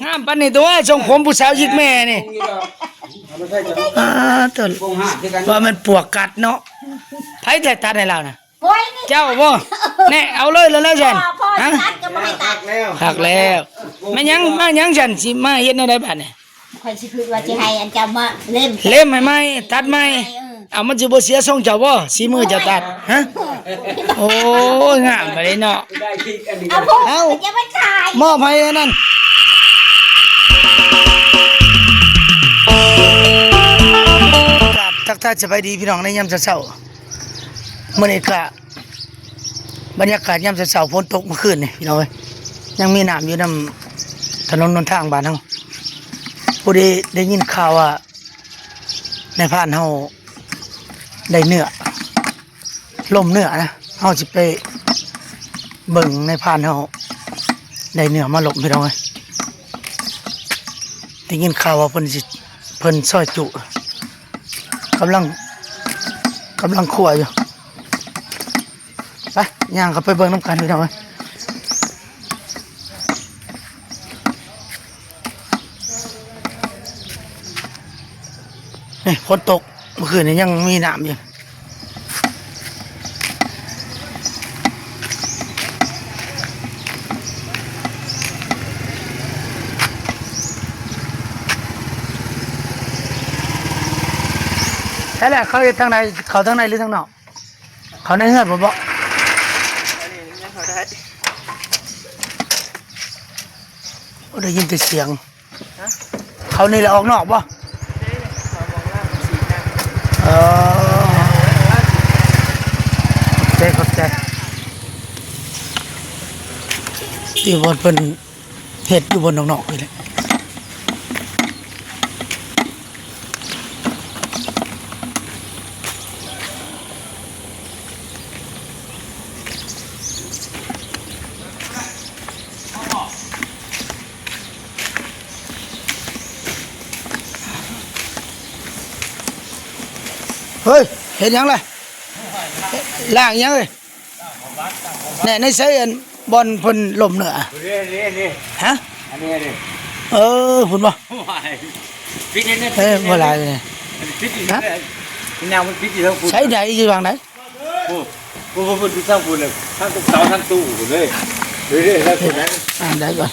งามปานนี้ตัวทรงผมผู้สาวยิกแม่นี่ตัวว่ามันปวกกัดเนาะไผแต่ตัดให้เราน่ะเจ้าบ่แน่เอาเลยแล้วซั่นฮะหักแล้วมายังฉันสิมาเฮ็ดแนวใดบัดนี่ข่อยสิคิดว่าสิให้อันเจ้ามาเล่มให้ไหมตัดไหมเอามันสิบ่เสียทรงเจ้าบ่สีมือเจ้าตัดฮะโอ้ยงามไปเลยเนาะเอาจะไปขายมอบให้นั่นครับทักทายสบายดีพี่น้องในยามเช้าๆมื้อนี้ก็บรรยากาศยามเช้าๆฝนตกเมื่อคืนนี่พี่น้องเอ้ยยังมีน้ำอยู่นำถนนหนทางบ้านเฮาพอดีได้ยินข่าวว่าในพานเฮาได้เนื้อล่มเนื้อนะเฮาสิไปเบิ่งในพานเฮาได้เนื้อมาหลบพี่น้องเอ้ยได้ยินข่าวว่าเพิ่นซอยจุกำลังคั่วอยู่ไปย่างเข้าไปเบิ่งน้ำกันพี่น้องเอ้ยนี่ฝนตกเมื่อคืนนี้ยังมีน้ำอยู่ใช่แหละเขาทางในเขาทางในหรือทางนอกเขาในเฮือนบ่บ่ได้ยินแต่เสียงเขานี่แหละออกนอกบ่ขอบใจที่บนเพิ่นเห็ดอยู่บนนอกๆนี่แหละเฮ้ยเห็นยังเลยล่างยังเลยแน่ในใช้บอลพนลมเหนือฮะหุ่นบ่บ่ลายเลยฮะแนวมันพิษอยู่ทั้งฝุ่นใช้ไหนอยู่วางไหนฝุ่นพิษทั้งฝุ่นเลยทั้งตุ๊กเสาทั้งตู้ฝุ่นเลยเรื่อยๆทั้งฝุ่นนั้นได้ก่อน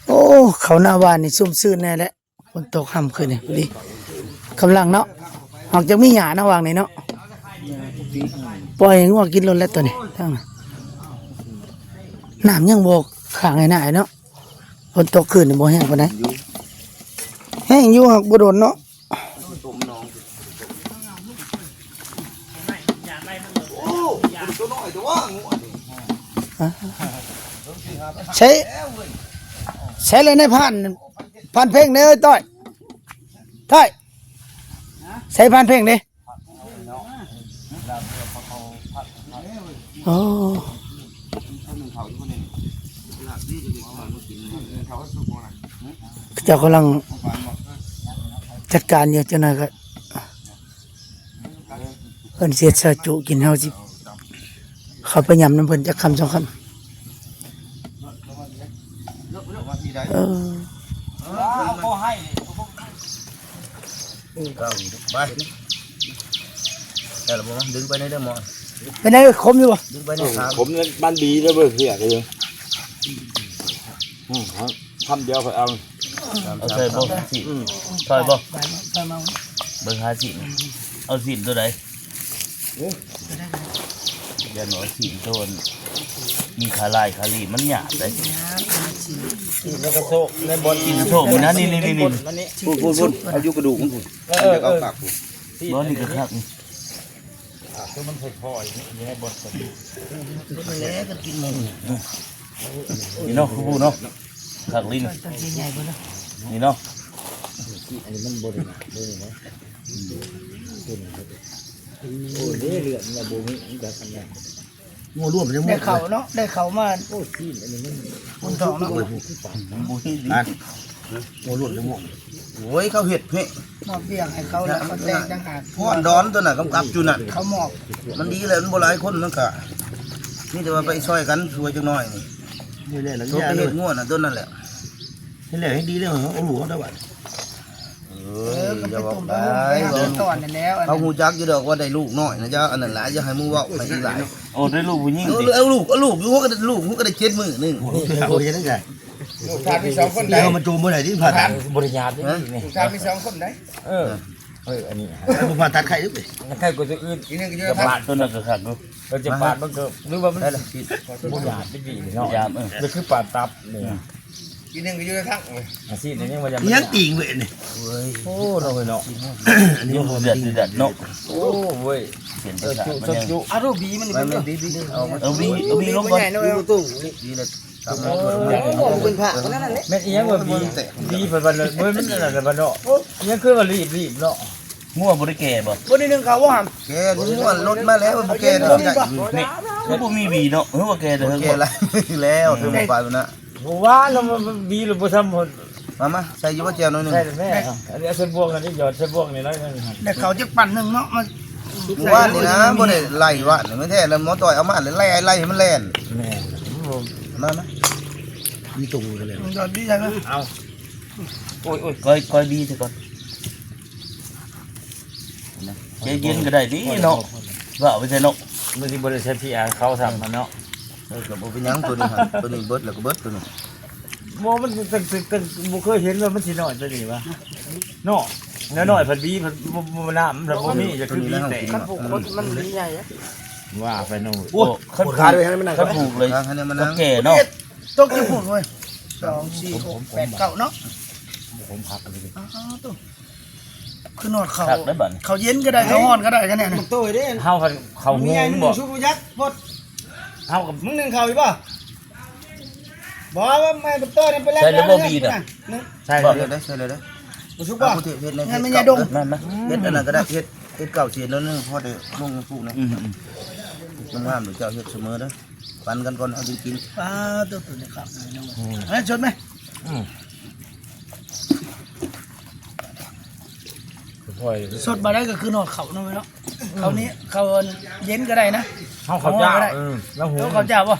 โอ้เขาหน้าบ้านนี่ซุ่มซื่นแน่แหละฝนตกค่ำคืนนี่พอดีกำลังเนาะออกจากมีหยาหน้าวางนี่เนาะปล่อยงัวกินรถแล้วตัวนี้ทั้งน้ำยังบกข้างไอ้หน้าเนาะฝนตกคืนนี่บ่แห้งปานใดแห้งอยู่หักบ่โดนเนาะใช้เลยในพันเพลงเนี่ยต้อยใช้พันเพลงดิโอ้เจ้ากำลังจัดการอยู่เจ้าหน่อยก็เพิ่นเสียสจุกินเฮาสิเขาไปยำน้ำเพิ่นจะคำสองคำไปแต่ละบ่ดึงไปในเด้อหมอไปไหนคมอยู่บ่ดึงไปในขาผมบ้านดีแล้วเบิ่งเสียเลยทำเดียวก็เอาใส่บ่สิซอยบ่เบิ่งหาสิเอาสิตัวใดอย่าหน่อยสิตัวมีขาลายขาลีมันหยาบเลยแล้วก็โซกในบอลกินโซกมันนะนี่พูดเอายุกระดูกมันพูดเอาปากพูดบอลนี่ก็คักนี่คือมันพออย่างนี้ให้บอลกันแล้วก็กินหมูนี่เนาะพูดเนาะคักลิ้นนี่เนาะอันนี้มันบนนะโอ้เรื่องมันโบมิมันแบบนั้นงัวร่วมไปทั้งหมดได้เขาเนาะได้เขามาโอ้ที่อันนี้มันทองเนาะงัวร่วมทั้งหมดโอ้ยเขาเห็ดเพ่มอบเบี้ยให้เขาแล้วมันแตกต่างหากพ่อนดอนตัวน่ะกำกับจุน่ะเขาหมอบมันดีเลยมันโบราณคนนั่นกะนี่แต่ว่าไปช่วยกันช่วยจังน้อยนี่ นี่แหละหลัง ตัว ยา ไป เล เห็ ย ดง่วนน่ะต้นนั่นแหละ นี่แหละให้ดีเรื่องของเอาหลวงได้บัด ก็ไป อย่าบอก ต้ม ไป ไปตอนนั้นแล้ว เขาหูจักอยู่ดอกว่าได้ลูกน้อยนะจ๊ะอันนั้นหลายจะให้มูเว้าไปอีกหลาย โอ้ได้ลูกผู้หญิงสิ เอาลูกอยู่ก็ได้ลูกก็ได้7 มื้อนึง โอ้ยนั่นไง ทานมี2คนได้ เดี๋ยวมันจูมเมื่อไหร่ที่ผ่าตัด บริญาณนี่นี่ ทานมี2คนได้ เอออันนี้ มันผ่าตัดไข่ด้วย ใครก็จะอื่น อีนึงก็ กระบะตัวนั้นก็ขัดดู เราจะปาดมันก็หรือว่ามัน ได้ละผิด บริญาณไม่ดีเนาะ ยาม มันคือปาดตับเนี่ย อีนึงก็อยู่ทาง อาชีพนี้ยังมันยัง ยังติ่งเว้ยนี่ โอ้เราเนาะ อันนี้ นี่ ผม เดือดเดือดเนาะ โอ้เว้ย เปลี่ยน เอ ภา อ ษา จุ มัน สัก ยัง จุ อารูบีมัน มันดีเอามา เอามีลงก่อน ดีเลยทำ เป็นพระคนนั้นแหละ แม่อีหยังว่าบีเพิ่นว่าเว้ยมันนั่นน่ะบ่เนาะยังคือว่ารีบเนาะ งัวบ่ได้แก่บ่ คนนึงเขาว่า แกง่วนรถมาแล้วบ่แกได้ นี่คือบ่มีบีเนาะเฮ้ยว่าแก่เด้อ แกอะไรแล้วถึงไปมันนะ บ่ว่าเราบีหรือบ่ทำหมด มาใส่อยู่ว่าแจวหน่อยนึง ใช่แม่อันนี้เส้นบวกอันนี้หยอดเส้นบวกนี่น้อยนึง แต่เขาจะปั่นหนึ่งเนาะมัน ว่านี่นะบ่ได้ไล่วะไม่แท้แล้วหมอต่อยเอามาไล่ให้มันแล่น แม่ มามา มีตุ่มกันเลย ยอดดีใช่ไหม เอาโอ้ย ก้อยบีซะก่อนใจเย็นก็ได้ดิเนาะว่าเอาไปใส่เนาะ มันสิบ่ได้ใช้พี่อาเขาทำมันเนาะ ก็บ่เป็นหยังตัวนี้ครับตัวนี้เบิดแล้วก็เบิดตัวนี้ บ่มันตึกบ่เคยเห็นว่ามันสิน้อยจังนี้วะเนาะน้อยๆพันบีพันบ่น้ำมันบ่มีจะคือบีแต่ ขั้นผูกคนมันใหญ่อะ ว่าไปโน่น โอ้คันขาดไปให้มันนั่งคันผูกเลย ให้มัน ก็ นั่ง แก่เนาะ ต้องจะผูกเลย2 4 6 8 9เนาะ ผมพักกันเลย คือนอดเขา คักได้บัด เขาเย็นก็ได้เขาฮ้อนก็ได้กันเนี่ย ตัวเด้ เฮาเขางงบ่ ชุบยักษ์บด เฮากับ มึงนึ่งข้าวอีป่ะบอกว่าแม่กับตัวนี่ไปแล้ว ใส่ระบบบีน่ะ ใช่ ใส่เลยได้ใส่เลยได้ ชุบ ว่า ป่ะ ผู้ที่เฮ็ดใน งั้นไม่ยาดม นั่นนะ เฮ็ดอันนั้นก็ได้เฮ็ดเก่าเสียแล้วนึงพอได้ลงผูกนะมันห้ามหรือเจ้าเฮ็ดเสมอเด้อปันกันก่อนเอากิน ป้าตัวนี้ครับเฮ้ยชดไหม ค่อย สดมาได้ก็คือนอดเขาเนาะเขานี้เขาเย็นก็ได้นะ เฮาเขาเจ้าแล้วหู เขาเจ้าป่ะ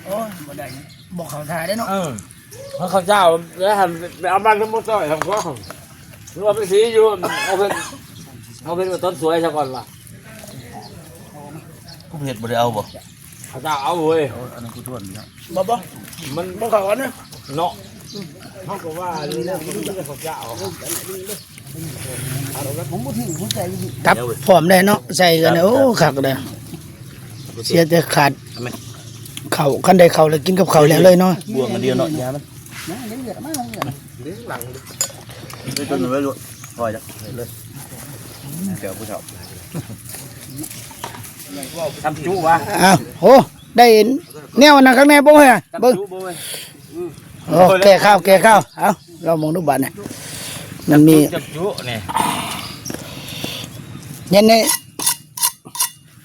โอ้บ่ได้บอกเขาถ่ายได้เนาะ เขาเจ้าแล้วทำเอาบ้านทั้งหมดต่อยทำก็หรือว่าเป็นสีอยู่เอาเป็นต้นสวยซะก่อนว่ะ กูเฮ็ดบ่ได้เอาบ่ เขาเจ้าเอาเว้ย อันนั้นกูทวนนะ บ่ มัน บ่เขาก่อนนะ เนาะเขาก็ว่าเรื่องนี้เขาเจ้า ตับพร้อมได้เนาะใส่กันโอ้คักเลยเสียแต่ขาดเขาคันใดเขาเลยกินกับเขาแล้วเลยเนาะ บวงอันเดียวเนาะยามัน ด้วยต้นไว้ลูกปล่อยจ้ะเลยเดี๋ยวผู้ชอบ ทำจุวะ อ้าวโอ้ได้แนวนะข้างในบ่เฮ้ยเบิ่ง จุบ่เว้ย โอ้แก่ข้าวเอาเรามองดูบัตรเนี่ยมันมี จับจุเนี่ย เย็นนี่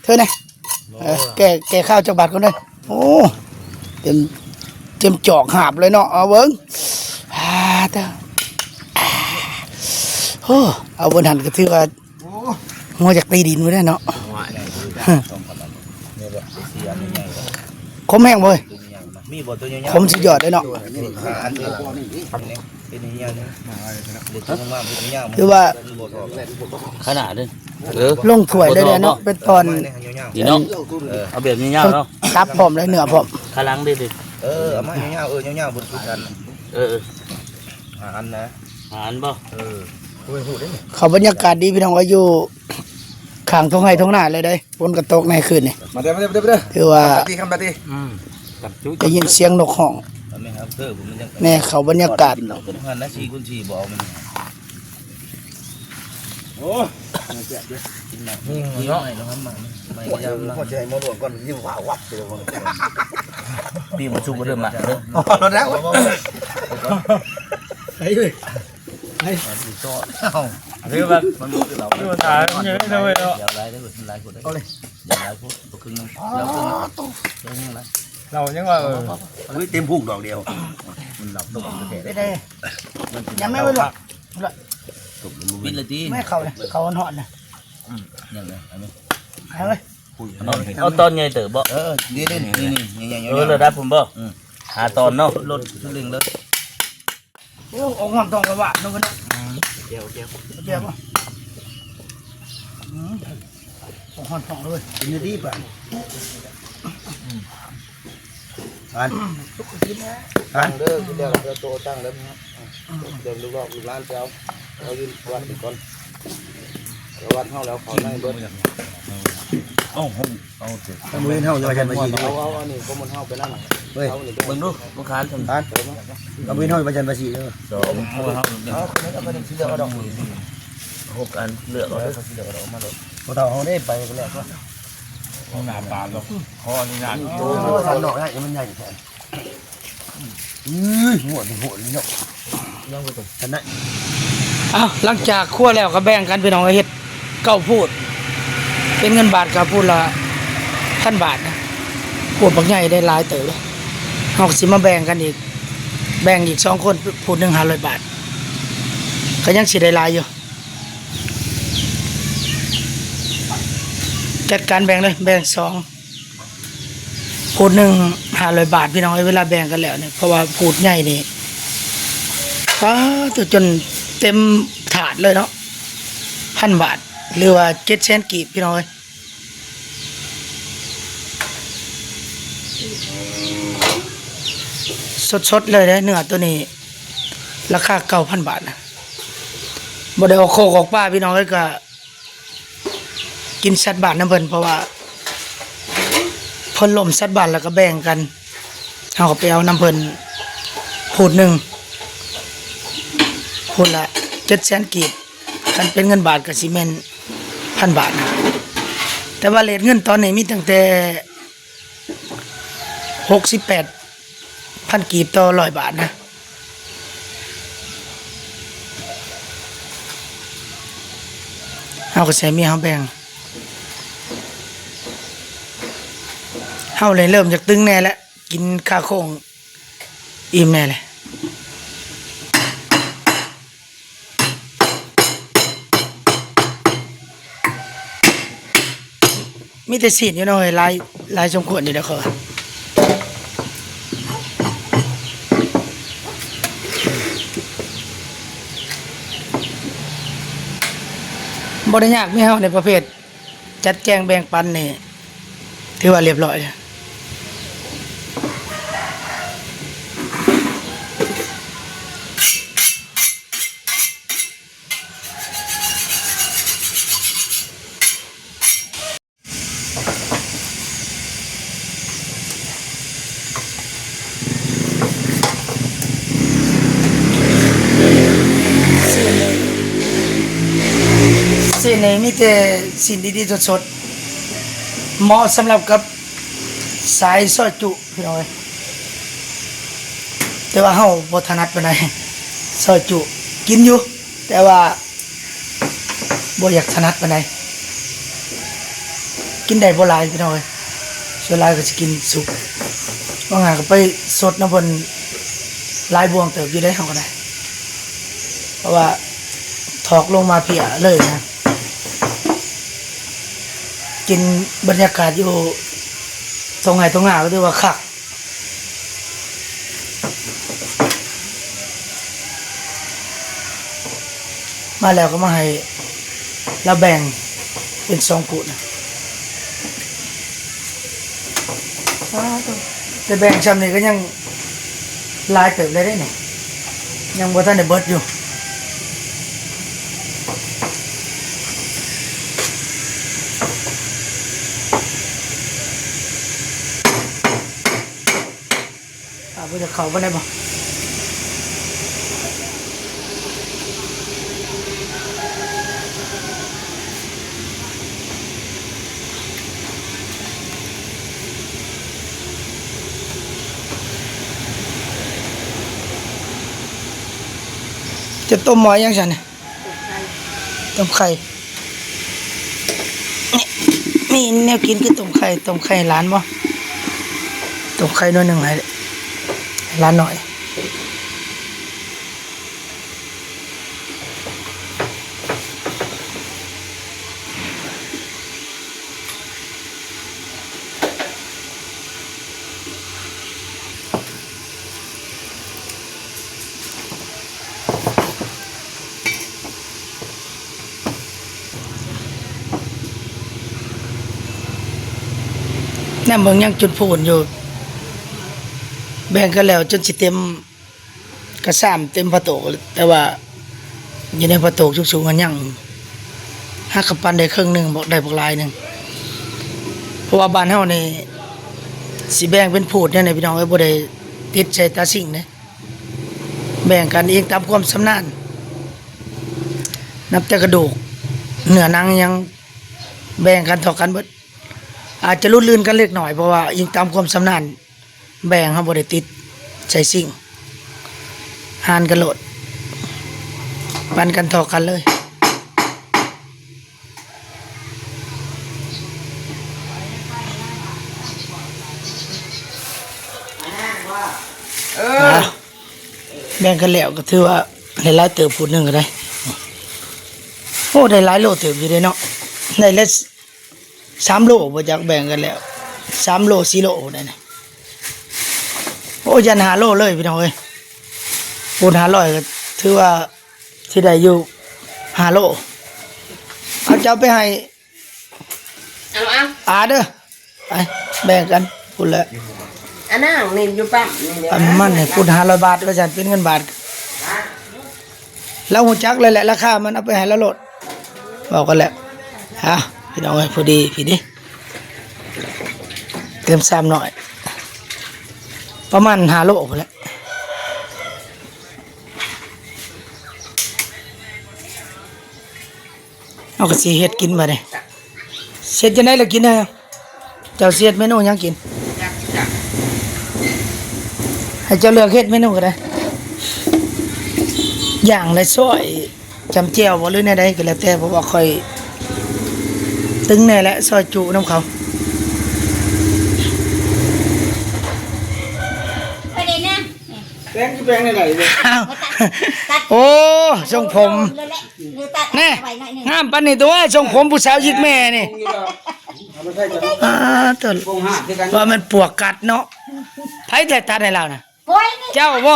เธอเนี่ยแก่ข้าวจากบัตรคนเลยโอ้เต็มจอกหาบเลยเนาะเอาเบิ้งเด้อโอ้เอาบนหันก็ถือว่าหัวจากตีดินไว้ได้เนาะคมแห้งบ่ย มีบ่ตัวใหญ่ คมสุดยอดเลยเนาะ อันนี้เป็นใหญ่เนี่ยเด็กตัวมากเป็นใหญ่ คือว่า ขนาดนึง ลงถ้วยได้เลยเนาะเป็นตอน นี่เนาะเอาแบบนี้ยาวเนาะ ตับพร้อมเลยเนื้อพร้อม ขาลังได้ดิ เอามาใหญ่ใหญ่บนทุกอัน อันนะ หารบ่ เขาบรรยากาศดีพี่น้องว่าอยู่ข้างท้องไร่ท้องนาเลยเด้ฝนกระตกในคืนนี่ มาเด้อ ถือว่า ตีคำปฏิ จับจุ ได้ยินเสียงนกห้อง ไม่ครับผมมันยัง แน่เขาบรรยากาศ พันนะ4 คูณ 4บอกมัน โอ้นี่เนาะ ไม่ยำนะ พอใจมอดก่อนยิ่งวับไปเลย ปีมันชุบบ่เริ่มมาเด้อ รถแล้ว คือแบบ มันรู้เรา ดูตาเยอะเลยเนาะ อย่าไล่ได้หลายคนได้อย่าไล่พวกตัวครึ่งนึงแล้วครึ่งนึง เรายังว่า เต็มพุ่งดอกเดียวมันหลับตกมันแท้ ได้ได้ยังไม่ไปหรอก ตกบินเลยที ไม่เขาเลยเขาหอนนะ ยังไงอันนี้ เอาเลย เอาตอนใหญ่เติบบ่ นี่นี่นี่ ระดับผมบ่ หาตอนเนาะ รถชุดลิงเลย โอ้ออกหอนต้องกระบะน้องกันเนาะเกี่ยวป่ะออกหอนทองเลย กินดีป่ะอันอันเด้อเดี๋ยวเราโตตั้งแล้วเดินลูกลูกร้านเจ้าเรายืนวัดก่อนวัดเฮาแล้วเขาได้เบิด โอ้โหเอาเถอะ ถ้ามือเฮาจะมาจันมาสีเอาอันนี้ก็มันเฮาไปนั่นเฮ้ย เบิ่งดูลูกค้าทำ อันเอามือเฮามาจันมาสีเด้อ สองหัวเฮา เอาคนนี้ก็ไม่ได้ซื้อเอาดอก 6 อันเลือกเอาได้เขาสิเลือกเอามาเลย พอเท่าเฮาได้ไปกันแล้วก็ ห้องน้ำปลาหรอกคอนี่นาน โอ้ทำดอกได้ยังมันใหญ่แท้หัวเนาะยังบ่ตกกันได้ อ้าวหลังจากคั่วแล้วก็แบ่งกันพี่น้องเฮ็ดเก้าพูด เป็นเงินบาทกับพูดละ1,000 บาทนะพูดบักใหญ่ได้หลายเต๋อเฮาก็สิมาแบ่งกันอีก แบ่งอีก2คนพูดหนึ่ง500 บาทก็ยังสิได้หลายอยู่จัดการแบ่งเลยแบ่ง2พูดหนึ่ง500 บาทพี่น้องเวลาแบ่งกันแล้วเนี่ยเพราะว่าพูดใหญ่นี่ตัวจนเต็มถาดเลยเนาะ1,000 บาทหรือว่า700,000 กีบพี่น้องสดๆเลยนะเนื้อตัวนี้ราคา 9,000 บาทนะบ่ได้เอาโคกออกป้าพี่น้องก็กินสัตว์บาทน้ำเพิ่นเพราะว่าเพิ่นล้มสัตว์บาทแล้วก็แบ่งกันเฮาก็ไปเอาน้ำเพิ่นพูดหนึ่งพูดละ700,000 กีบคันเป็นเงินบาทก็สิแม่น 1,000 บาทนะแต่ว่าเรทเงินตอนนี้มีตั้งแต่68,000 กีบต่อ100 บาทนะเฮาก็ใส่เมียเฮาแบ่งเฮาเลยเริ่มจากตึงแน่แล้วกินข้าวโค้งอิ่มแน่เลยมีแต่สีนอยู่หน่อยลายสมควรอยู่เด้อเขาบ่ได้ยากมีเฮาในประเภทจัดแจงแบ่งปันนี่ถือว่าเรียบร้อยสีนนี่มีแต่สีนดีๆสดๆเหมาะสำหรับกับสายซอยจุพี่น้องเอ้ยแต่ว่าเฮาบ่ถนัดปานใดซอยจุกินอยู่แต่ว่าบ่อยากถนัดปานใดกินได้บ่หลายพี่น้องเอ้ยส่วนหลายก็สิกินสุกบางงานก็ไปสดน้ำเพิ่นหลายบวงเติบอยู่ได้เฮาก็ได้เพราะว่าถอกลงมาเพียเลยนะกินบรรยากาศอยู่ตรงไหนตรงหน้าก็ถือว่าคักมาแล้วก็มาให้เราแบ่งเป็น2พูดนะจะแบ่งชำนี่ก็ยังลายเติบเลยได้เนี่ยยังบ่ทันได้เบิดอยู่บ่จะเข้าบ่ได้บ่จะต้มหม้อยังซั่นน่ะต้มไข่นี่แนวกินคือต้มไข่ร้านบ่ต้มไข่น้อยหนึงให้ร้านหน่อย แน่เมืองยังจุดพูนอยู่แบ่งกันแล้วจนสิเต็มกระซ้ำเต็มประตูแต่ว่าอยู่ในประตูสูงๆกันยังหักกับปันได้ครึ่งหนึงบอกได้บอกลายหนึงเพราะว่าบ้านเฮานี่สิแบ่งเป็นพูดเนี่ยพี่น้องเอ้ยบ่ได้ติดใส่ตาสิ่งเด้แบ่งกันเองตามความชำนาญนับแต่กระดูกเนื้อหนังยังแบ่งกันเท่ากันเบิดอาจจะลุ่นลื่นกันเล็กหน่อยเพราะว่ายิงตามความชำนาญแบ่งครับบ่ได้ติดใส่สิ่งหานกันโหลดปันกันเท่ากันเลยแบ่งกันแล้วก็ถือว่าหลายๆเติบพูดหนึงก็ได้โอ้ได้หลายโลเติบอยู่เด้เนาะได้ละ3 โลบ่จักแบ่งกันแล้ว3 โล4 โลได้นะโอ้ยัน5 โลเลยพี่น้องเอ้ยปูน500ก็ถือว่าสิได้อยู่5 โลเอาเจ้าไปให้อาเด้อไปแบ่งกันพูดแล้ว อันนั้นนี่อยู่ปั๊มนี่เดี๋ยว อันมันให้พูด500 บาทว่าซั่นเป็นเงินบาทแล้วฮู้จักเลยแหละราคามันเอาไปให้แล้วโลดบอกกันแหละฮะพี่น้องเอ้ยพอดีพี่ดิเต็ม3หน่อยประมาณ5 โลพุ่นแหละเอาก็สิเฮ็ดกินบัดนี้เสร็จจังได๋ล่ะกินเด้อเจ้าเสียดเมนูหยังกินให้เจ้าเลือกเฮ็ดเมนูก็ได้อย่างละซอยจำแจ่วบ่หรือแนวใดก็แล้วแต่เพราะว่าค่อยตึงแน่แหละซอยจุน้ำเขา ไปเลยนะ แป้งที่แป้งไหนเลย อ้าวโอ้ทรงผม เลยแหละหรือตัด แน่ ไปหน่อยหนึง งามปานนี้ตัวทรงผมผู้สาวยิกแม่นี่ตัว วงห้าที่กัน ว่ามันปวกกัดเนาะไผแต่ตัดให้เราน่ะ โอ้ยนี่ เจ้าบ่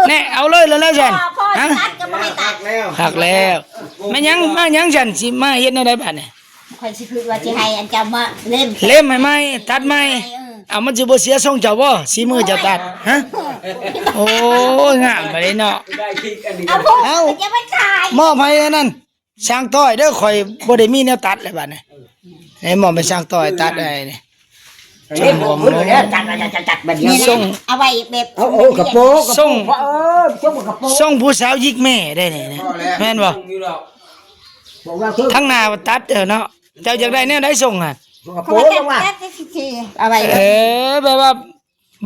แน่เอาเลยแล้วซั่น พ่อ ฮะ ตัดก็บ่ให้ตัด แล้ว หักแล้วแม่ยังมายังฉันสิมาเฮ็ดแนวใดบัดนี้ ข่อยสิคิดว่าสิให้อันเจ้ามาเล่ม เล่มให้ไหมตัดไหมเอามันสิบ่เสียทรงเจ้าบ่สีมือเจ้าตัดฮะโอ้ยงามไปเลยเนาะ เอาพวก เอ้า จะไม่ขาย มอบให้อันนั้นช่างต้อยเด้อข่อยบ่ได้มีแนวตัดเลยบัดนี้ให้มอบไปช่างต้อยตัดได้นี่ช่างผมเนาะ จัดแบบนี้ ส่ง เอาไว้แบบ เอากระโปรง ส่ง ช่วงกระโปรง ส่งผู้สาวยิกแม่ได้นี่นะแม่นบ่ บอกว่าคือ ทั้งหน้าตัดเนาะเจ้าอยากได้แนวใดส่งอ่ะ กระโปรงจังว่า เอาไว้ แบบว่า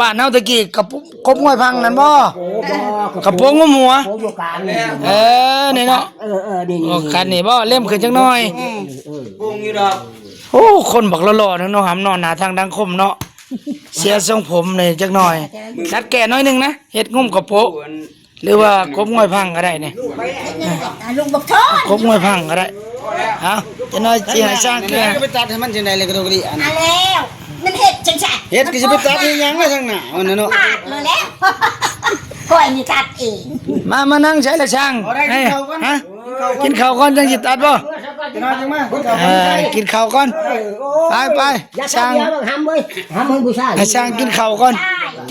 บ้านเฮาตะกี้กับกบห้วยพังนั่นบ่ โอ้บ่ กระโปรงหัว โอ้อยู่กลางนี่ นี่เนาะ ดี โอ้คันนี่บ่เล่มขึ้นจังน้อย วงอยู่ดอก โอ้คนบักหล่อๆเนาะหำนอนหน้าทางดังคมเนาะเสียทรงผมนี่จักหน่อยตัดแก่น้อยหนึงนะเฮ็ดงุ่มกระโปะหรือว่ากบห้วยพังก็ได้นี่ ลุงบอกทอด กบห้วยพังก็ได้เอาจะน้อยสิให้สร้างแก่ ก็ไปตัดให้มันจังได๋เลยก็ต้องดีอัน มาแล้วมันเห็ดจังจัด เฮ็ดก็สิไปตัดให้หยังล่ะทางหน้ามันน่ะเนาะ ขาดเลยแล้วข่อยนี่ตัดเอง มานั่งใช้ละช่าง เอาได้กินข้าวก่อน ฮะกินข้าวก่อนจังสิตัดบ่ จะนอนจังมา กินข้าวก่อนไปช่างให้ช่างกินข้าวก่อน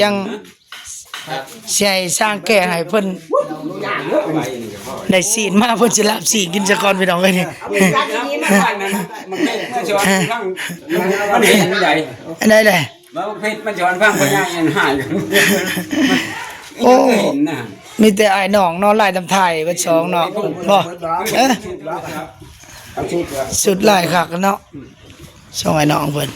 จังสิให้สร้างแก่ให้เพิ่นได้ศีลมาเพิ่นสิลาบศีลกินซะก่อนพี่น้องเอ้ยนี่ มันจะวันฟังมันเห็นใหญ่ อันใดเลย มาเพชรมันจะวันฟังพญายันหายกัน โอ้ เห็นนะ มีแต่อ้ายน้องนอนลายตำไทยเบิดสองเนาะบ่เอ้อสุดลายคักเนาะส่งไอ้น้องเพิ่น